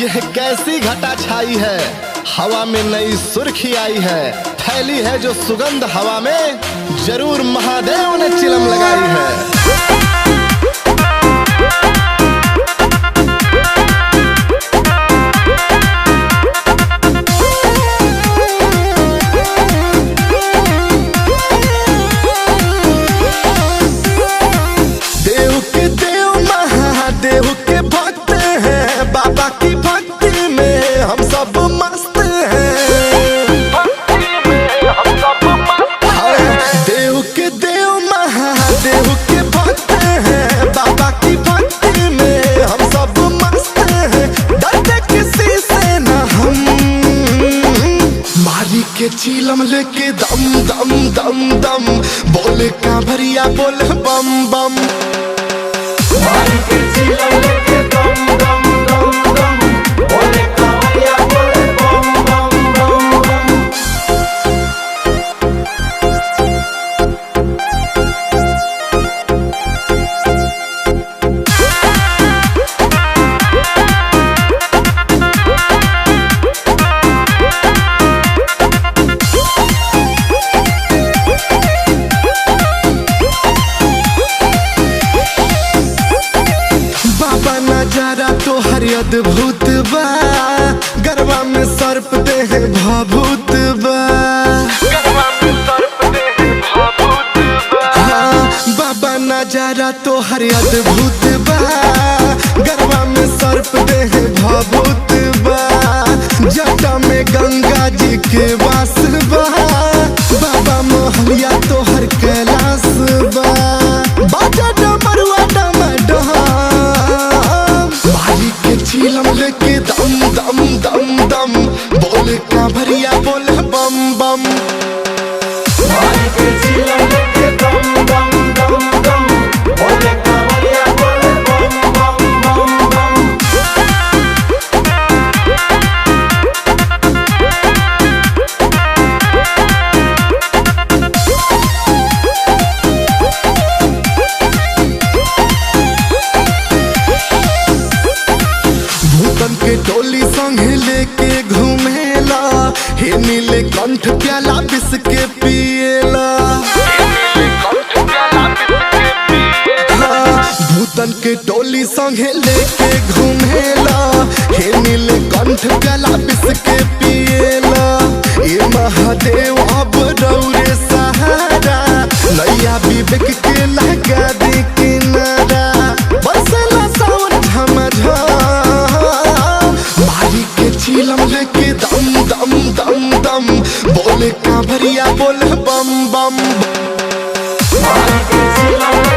यह कैसी घटा छाई है, हवा में नई सुर्खी आई है। फैली है जो सुगंध हवा में, जरूर महादेव ने चिलम लगाई है। बाबा की भक्ति में हम सब मस्त हैं। देव के देव महादेव के भक्त हैं। बाबा की भक्ति में हम सब मस्त हैं। डरते किसी से न हम, मारी के चीलम लेके दम दम दम दम, बोले कांवरिया बोले बम बम। मारी के चीलम लेके दम दम नजारा तो हर अद्भुत बा, गरबा में सर्प दे है भाभूत बा। हाँ, बाबा नजारा तो हर अद्भुत बा, गरबा में सर्प दे है भाभूत बा। जटा में गंगा जी के वास बा, बाबा मोहलिया तो हर कैलाश बा। बाजा डमरुआ डम चीलम लेके दम दम दम दम, बोले कांवरिया बोले बम बम। मारी के चीलम लेके दम दम दम दम, बोले कांवरिया बोले बम बम बम बम। भूतन के टोली संगे लेके घूमेला, हे नीले कंठ प्याला बिस के पिएला। हाँ, भूतन के टोली संगे लेके घूमेला, हे नीले कंठ प्याला बिस के पिएला। ये महादेव अब रौरे सहारा, नैया विवेक के लगा दे किनारा। बरसेला सावन झमझम, मारी के चीलम लेके दम दम दम दम, बोले कांवरिया बोले बम बम। मारी के चीलम